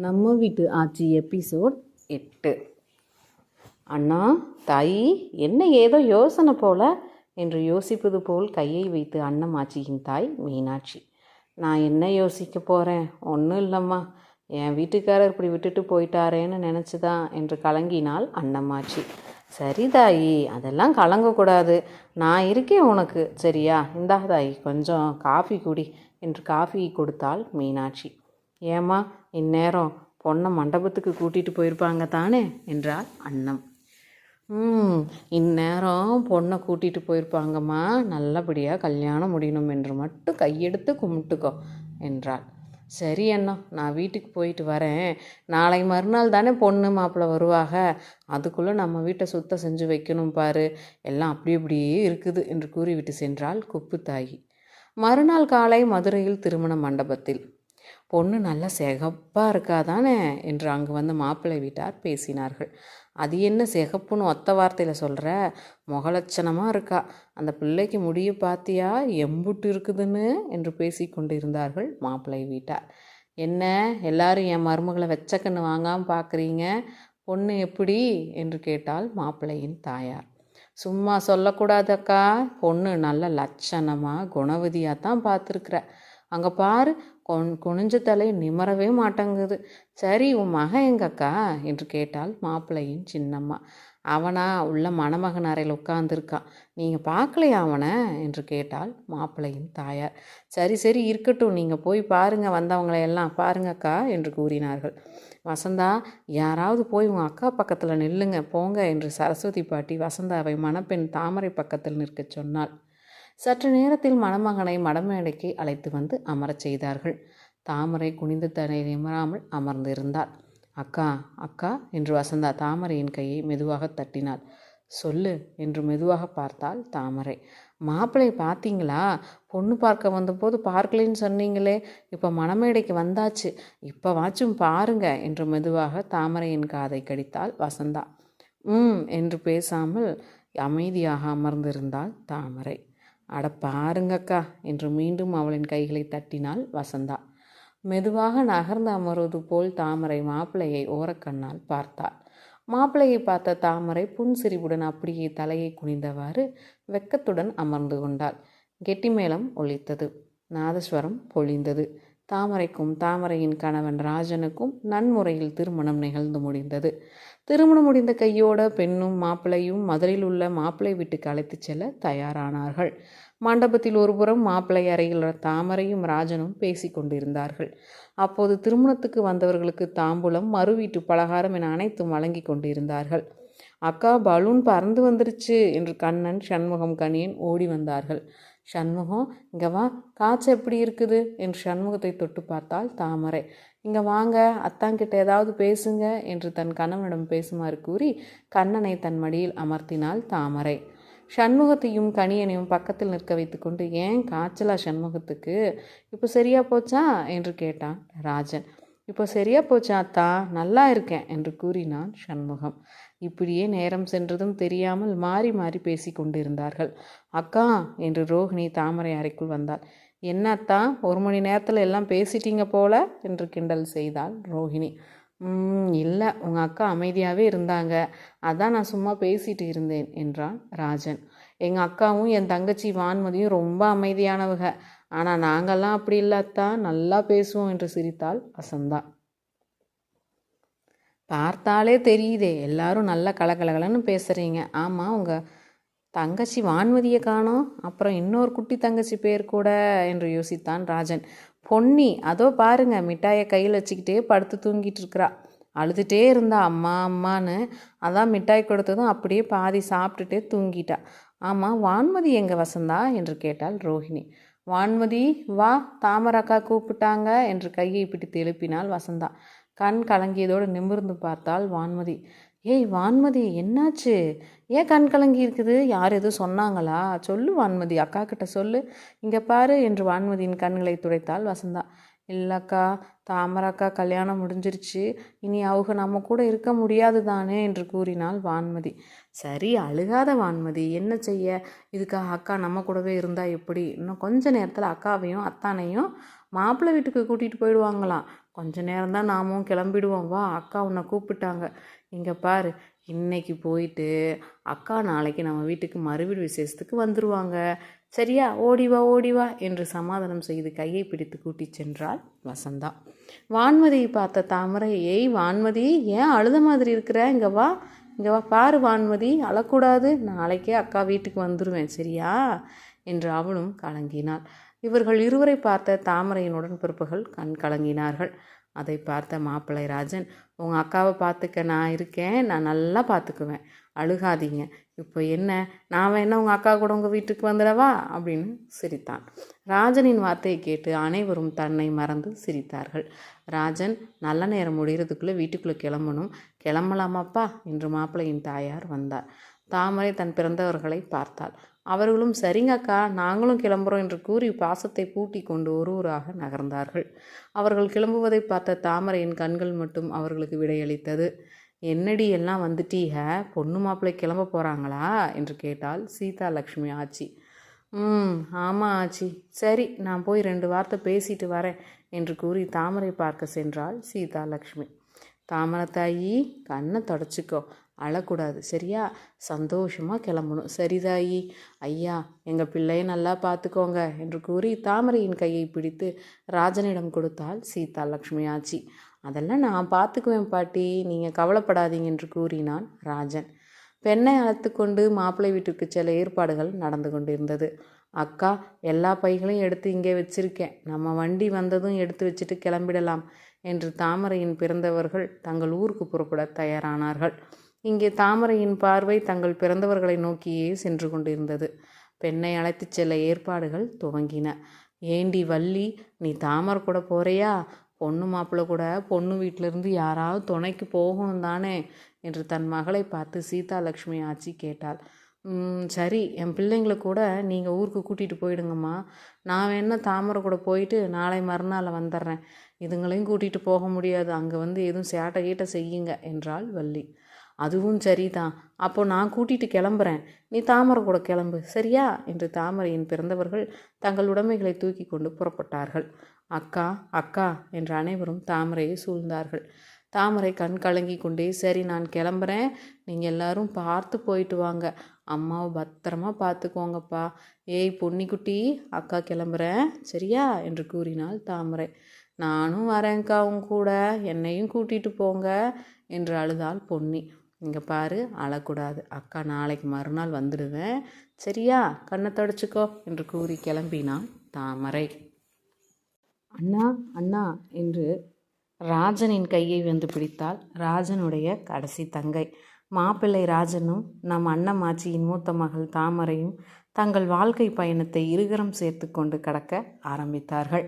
நம்ம வீட்டு ஆட்சி எபிசோட் 8. அண்ணா, தாயி, என்ன ஏதோ யோசனை போல என்று யோசிப்பது போல் கையை வைத்து அன்னமாச்சியின் தாய் மீனாட்சி. நான் என்ன யோசிக்க போகிறேன்? ஒன்றும் இல்லைம்மா, என் வீட்டுக்காரர் இப்படி விட்டுட்டு போயிட்டாரேன்னு நினச்சிதான் என்று கலங்கினாள் அன்னமாச்சி. சரி தாயி, அதெல்லாம் கலங்கக்கூடாது, நான் இருக்கேன் உனக்கு, சரியா? இந்தா தாயி, கொஞ்சம் காஃபி குடி என்று காஃபியை கொடுத்தாள் மீனாட்சி. ஏம்மா, இந்நேரம் பொண்ணை மண்டபத்துக்கு கூட்டிகிட்டு போயிருப்பாங்க தானே என்றாள் அன்னம். இந்நேரம் பொண்ணை கூட்டிகிட்டு போயிருப்பாங்கம்மா, நல்லபடியாக கல்யாணம் முடியணும் என்று மட்டும் கையெடுத்து கும்பிட்டுக்கோ என்றாள். சரி அண்ணா, நான் வீட்டுக்கு போயிட்டு வரேன். நாளை மறுநாள் தானே பொண்ணு மாப்பிள்ளை வருவாங்க, அதுக்குள்ளே நம்ம வீட்டை சுத்தம் செஞ்சு வைக்கணும் பாரு, எல்லாம் அப்படி இப்படியே இருக்குது என்று கூறிவிட்டு சென்றாள் குப்புத்தாயி. மறுநாள் காலை மதுரையில் திருமண மண்டபத்தில். பொண்ணு நல்லா சிகப்பாக இருக்காதானே என்று அங்கு வந்து மாப்பிள்ளை வீட்டார் பேசினார்கள். அது என்ன சிகப்புன்னு ஒத்த வார்த்தையில் சொல்கிற? முகலட்சணமாக இருக்கா, அந்த பிள்ளைக்கு முடிய பார்த்தியா எம்புட்டு இருக்குதுன்னு என்று பேசி கொண்டு இருந்தார்கள் மாப்பிள்ளை வீட்டார். என்ன எல்லாரும் என் மருமகளை வெச்சக்கண்ணு வாங்காமல் பார்க்குறீங்க, பொண்ணு எப்படி என்று கேட்டால் மாப்பிள்ளையின் தாயார். சும்மா சொல்லக்கூடாதக்கா, பொண்ணு நல்ல லட்சணமாக குணவதியாக தான் பார்த்துருக்குற. அங்கே பாரு, குனிஞ்ச தலை நிமரவே மாட்டேங்குது. சரி, உன் மகன் எங்கக்கா என்று கேட்டால் மாப்பிள்ளையின் சின்னம்மா. அவனா உள்ள மணமகன் அறையில் உட்கார்ந்துருக்கான், நீங்கள் பார்க்கலையா அவனை என்று கேட்டால் மாப்பிள்ளையின் தாயார். சரி சரி இருக்கட்டும், நீங்கள் போய் பாருங்கள், வந்தவங்களையெல்லாம் பாருங்கக்கா என்று கூறினார்கள். வசந்தா, யாராவது போய் உங்கள் அக்கா பக்கத்தில் நில்லுங்க போங்க என்று சரஸ்வதி பாட்டி வசந்தாவை மணப்பெண் தாமரை பக்கத்தில் நிற்க சொன்னாள். சற்று நேரத்தில் மணமகனை மடமேடைக்கு அழைத்து வந்து அமரச் செய்தார்கள். தாமரை குனிந்து தன்னை நிமராமல் அமர்ந்திருந்தாள். அக்கா அக்கா என்று வசந்தா தாமரையின் கையை மெதுவாக தட்டினாள். சொல்லு என்று மெதுவாக பார்த்தாள் தாமரை. மாப்பிள்ளை பார்த்தீங்களா? பொண்ணு பார்க்க வந்தபோது பார்க்கலன்னு சொன்னீங்களே, இப்போ மணமேடைக்கு வந்தாச்சு, இப்போ வாச்சும் பாருங்க என்று மெதுவாக தாமரையின் காதை கடித்தாள் வசந்தா. என்று பேசாமல் அமைதியாக அமர்ந்திருந்தாள் தாமரை. அட பாருங்கக்கா என்று மீண்டும் அவளின் கைகளை தட்டினாள் வசந்தா. மெதுவாக நகர்ந்து அமர்வது போல் தாமரை மாப்பிள்ளையை ஓரக்கண்ணால் பார்த்தாள். மாப்பிள்ளையை பார்த்த தாமரை புன்சிரிப்புடன் அப்படியே தலையை குனிந்தவாறு வெக்கத்துடன் அமர்ந்து கொண்டாள். கெட்டிமேளம் ஒலித்தது, நாதஸ்வரம் பொழிந்தது. தாமரைக்கும் தாமரையின் கணவன் ராஜனுக்கும் நன்முறையில் திருமணம் நிகழ்ந்து முடிந்தது. திருமணம் முடிந்த கையோட பெண்ணும் மாப்பிள்ளையும் மதுரையில் உள்ள மாப்பிள்ளை வீட்டுக்கு அழைத்து செல்ல தயாரானார்கள். மண்டபத்தில் ஒருபுறம் மாப்பிள்ளை அறையில் தாமரையும் ராஜனும் பேசி கொண்டிருந்தார்கள். அப்போது திருமணத்துக்கு வந்தவர்களுக்கு தாம்பூலம், மறு வீட்டு பலகாரம் என அனைத்தும் வழங்கி கொண்டிருந்தார்கள். அக்கா, பலூன் பறந்து வந்துருச்சு என்று கண்ணன், சண்முகம், கணியன் ஓடி வந்தார்கள். சண்முகம், இங்கே வா, காய்ச்சல் எப்படி இருக்குது என்று சண்முகத்தை தொட்டு பார்த்தாள் தாமரை. இங்கே வாங்க, அத்தாங்கிட்ட ஏதாவது பேசுங்க என்று தன் கணவனிடம் பேசுமாறு கூறி கண்ணனை தன் மடியில் அமர்த்தினாள் தாமரை. சண்முகத்தையும் கணியனையும் பக்கத்தில் நிற்க வைத்து கொண்டு, ஏன் காய்ச்சலா சண்முகத்துக்கு? இப்போ சரியா போச்சா என்று கேட்டான் ராஜன். இப்போ சரியா போச்சா அத்தா, நல்லா இருக்கேன் என்று கூறினான் சண்முகம். இப்படியே நேரம் சென்றதும் தெரியாமல் மாறி மாறி பேசி கொண்டிருந்தார்கள். அக்கா என்று ரோஹிணி தாமரை அறைக்குள் வந்தாள். என்ன அத்தா, 1 மணி நேரத்தில் எல்லாம் பேசிட்டீங்க போல என்று கிண்டல் செய்தாள் ரோஹிணி. இல்லை, உங்கள் அக்கா அமைதியாகவே இருந்தாங்க, அதான் நான் சும்மா பேசிட்டு இருந்தேன் என்றான் ராஜன். எங்கள் அக்காவும் என் தங்கச்சி வான்மதியும் ரொம்ப அமைதியானவங்க, ஆனால் நாங்கள்லாம் அப்படி இல்லாதான், நல்லா பேசுவோம் என்று சிரித்தாள் வசந்தா. பார்த்தாலே தெரியுதே, எல்லாரும் நல்லா கலகலகலன்னு பேசுகிறீங்க. ஆமாம், உங்கள் தங்கச்சி வான்மதியை காணோம், அப்புறம் இன்னொரு குட்டி தங்கச்சி பேர் கூட என்று யோசித்தான் ராஜன். பொன்னி, அதோ பாருங்க, மிட்டாயை கையில் வச்சுக்கிட்டே படுத்து தூங்கிட்டு இருக்கிறா, அழுதுகிட்டே இருந்தா அம்மா அம்மான்னு, அதான் மிட்டாய் கொடுத்ததும் அப்படியே பாதி சாப்பிட்டுட்டே தூங்கிட்டா. ஆமாம், வான்மதி எங்க வசந்தா என்று கேட்டாள் ரோஹிணி. வான்மதி வா, தாமரக்கா கூப்பிட்டாங்க என்று கையை பிடித்து எழுப்பினாள் வசந்தா. கண் கலங்கியதோடு நிமிர்ந்து பார்த்தாள் வான்மதி. ஏய் வான்மதி, என்னாச்சு? ஏன் கண் கலங்கி இருக்குது? யார் எதுவும் சொன்னாங்களா? சொல்லு வான்மதி, அக்கா கிட்ட சொல்லு, இங்கே பாரு என்று வான்மதியின் கண்களை துடைத்தாள் வசந்தா. இல்லைக்கா, தாமரக்கா கல்யாணம் முடிஞ்சிருச்சு, இனி அவங்க நம்ம கூட இருக்க முடியாது தானே என்று கூறினாள் வான்மதி. சரி, அழுகாத வான்மதி, என்ன செய்ய, இதுக்காக அக்கா நம்ம கூடவே இருந்தால் எப்படி? இன்னும் கொஞ்ச நேரத்தில் அக்காவையும் அத்தானையும் மாப்பிள்ளை வீட்டுக்கு கூட்டிகிட்டு போயிடுவாங்களாம். கொஞ்ச நேரம்தான் நாமும் கிளம்பிடுவோம், வா, அக்கா உன்னை கூப்பிட்டாங்க. இங்கே பாரு, இன்னைக்கு போயிட்டு அக்கா நாளைக்கு நம்ம வீட்டுக்கு மறுவீடு விசேஷத்துக்கு வந்துடுவாங்க, சரியா? ஓடிவா ஓடிவா என்று சமாதானம் செய்து கையை பிடித்து கூட்டிச் சென்றாள் வசந்தா. வான்மதியை பார்த்த தாமரை, ஏய் வான்மதி, ஏன் அழுத மாதிரி இருக்கிற? இங்கே வா, இங்கே வா, பாரு வான்மதி, அழக்கூடாது, நாளைக்கே அக்கா வீட்டுக்கு வந்துடுவேன், சரியா என்று அவளும் கலங்கினாள். இவர்கள் இருவரை பார்த்த தாமரையின் உடன்பிறப்புகள் கண் கலங்கினார்கள். அதை பார்த்த மாப்பிள்ளை ராஜன், உங்கள் அக்காவை பார்த்துக்க நான் இருக்கேன், நான் நல்லா பார்த்துக்குவேன், அழுகாதீங்க. இப்போ என்ன, நான் வேணா உங்கள் அக்கா கூட உங்கள் வீட்டுக்கு வந்துடவா அப்படின்னு சிரித்தான். ராஜனின் வார்த்தையை கேட்டு அனைவரும் தன்னை மறந்து சிரித்தார்கள். ராஜன், நல்ல நேரம் முடிகிறதுக்குள்ளே வீட்டுக்குள்ளே கிளம்பணும், கிளம்பலாமாப்பா என்று மாப்பிள்ளையின் தாயார் வந்தார். தாமரை தன் பிறந்தவர்களை பார்த்தாள். அவர்களும் சரிங்க அக்கா, நாங்களும் கிளம்புறோம் என்று கூறி பாசத்தை பூட்டி கொண்டு ஒருவராக நகர்ந்தார்கள். அவர்கள் கிளம்புவதை பார்த்த தாமரையின் கண்கள் மட்டும் அவர்களுக்கு விடையளித்தது. என்னடி எல்லாம் வந்துட்டீக, பொண்ணு மாப்பிள்ளை கிளம்ப போகிறாங்களா என்று கேட்டாள் சீதா லக்ஷ்மி ஆச்சி. ஆமாம் ஆச்சி, சரி நான் போய் 2 வார்த்தை பேசிட்டு வரேன் என்று கூறி தாமரை பார்க்க சென்றாள் சீதா லக்ஷ்மி. தாமரத்தாயி, கண்ணை தொடச்சிக்கோ, அழக்கூடாது, சரியா? சந்தோஷமாக கிளம்பணும், சரிதாயி? ஐயா, எங்கள் பிள்ளையை நல்லா பார்த்துக்கோங்க என்று கூறி தாமரையின் கையை பிடித்து ராஜனிடம் கொடுத்தாள் சீதா லக்ஷ்மி ஆச்சி. அதெல்லாம் நான் பார்த்துக்குவேன் பாட்டி, நீங்கள் கவலைப்படாதீங்க என்று கூறினான் ராஜன். பெண்ணை அழைத்து கொண்டு மாப்பிள்ளை வீட்டுக்கு செல்ல ஏற்பாடுகள் நடந்து கொண்டிருந்தது. அக்கா, எல்லா பைகளையும் எடுத்து இங்கே வச்சிருக்கேன், நம்ம வண்டி வந்ததும் எடுத்து வச்சுட்டு கிளம்பிடலாம் என்று தாமரையின் பிறந்தவர்கள் தங்கள் ஊருக்கு புறப்பட தயாரானார்கள். இங்கே தாமரையின் பார்வை தங்கள் பிறந்தவர்களை நோக்கியே சென்று கொண்டிருந்தது. பெண்ணை அழைத்துச் செல்ல ஏற்பாடுகள் துவங்கின. ஏண்டி வள்ளி, நீ தாமரை கூட போறியா? பொண்ணு மாப்பிள்ளை கூட பொண்ணு வீட்டிலிருந்து யாராவது துணைக்கு போகணும் தானே என்று தன் மகளை பார்த்து சீதா லக்ஷ்மி ஆச்சி கேட்டாள். சரி, என் பிள்ளைங்களை கூட நீங்கள் ஊருக்கு கூட்டிகிட்டு போயிடுங்கம்மா, நான் வேணா தாமரை கூட போயிட்டு நாளை மறுநாள் வந்துடுறேன், இதுங்களையும் கூட்டிகிட்டு போக முடியாது, அங்கே வந்து எதுவும் சேட்டை கீட்டை செய்யுங்க என்றாள் வள்ளி. அதுவும் சரிதான், அப்போ நான் கூட்டிகிட்டு கிளம்புறேன், நீ தாமரை கூட கிளம்பு, சரியா என்று தாமரையின் பிறந்தவர்கள் தங்கள் உடைமைகளை தூக்கி கொண்டு புறப்பட்டார்கள். அக்கா அக்கா என்று அனைவரும் தாமரையை சூழ்ந்தார்கள். தாமரை கண் கலங்கி கொண்டே, சரி நான் கிளம்புறேன், நீங்கள் எல்லாரும் பார்த்து போயிட்டு வாங்க, அம்மாவை பத்திரமா பார்த்துக்கோங்கப்பா. ஏய் பொன்னிக்குட்டி, அக்கா கிளம்புறேன், சரியா என்று கூறினாள் தாமரை. நானும் வரேன்க்கா உங்க கூட, என்னையும் கூட்டிகிட்டு போங்க என்று அழுதாள் பொன்னி. இங்கே பாரு, அழக்கூடாது, அக்கா நாளைக்கு மறுநாள் வந்துடுவேன், சரியா? கண்ணை தொடச்சிக்கோ என்று கூறி கிளம்பினாள் தாமரை. அண்ணா அண்ணா என்று ராஜனின் கையை வந்து பிடித்தாள் ராஜனுடைய கடைசி தங்கை. மாப்பிள்ளை ராஜனும் நம் அண்ணமாச்சியின் மூத்த மகள் தாமரையும் தங்கள் வாழ்க்கை பயணத்தை இருகரம் சேர்த்து கொண்டு கடக்க ஆரம்பித்தார்கள்.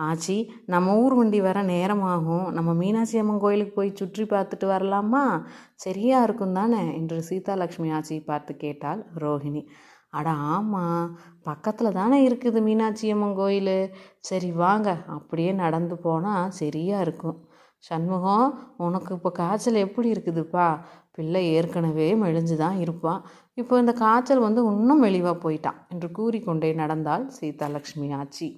ஆச்சி, நம்ம ஊர் வண்டி வர நேரமாகும், நம்ம மீனாட்சி அம்மன் கோயிலுக்கு போய் சுற்றி பார்த்துட்டு வரலாமா? சரியா இருக்கும் தானே என்று சீதாலக்ஷ்மி ஆச்சியை பார்த்து கேட்டாள் ரோஹிணி. அட ஆமாம், பக்கத்தில் தானே இருக்குது மீனாட்சி அம்மன் கோயில், சரி வாங்க, அப்படியே நடந்து போனால் சரியாக இருக்கும். சண்முகம், உனக்கு இப்போ காய்ச்சல் எப்படி இருக்குதுப்பா? பிள்ளை ஏற்கனவே மெலிஞ்சு தான் இருப்பான், இப்போ இந்த காய்ச்சல் வந்து இன்னும் மெலிவாக போயிட்டான் என்று கூறிக்கொண்டே நடந்தாள் சீதாலக்ஷ்மி ஆச்சி.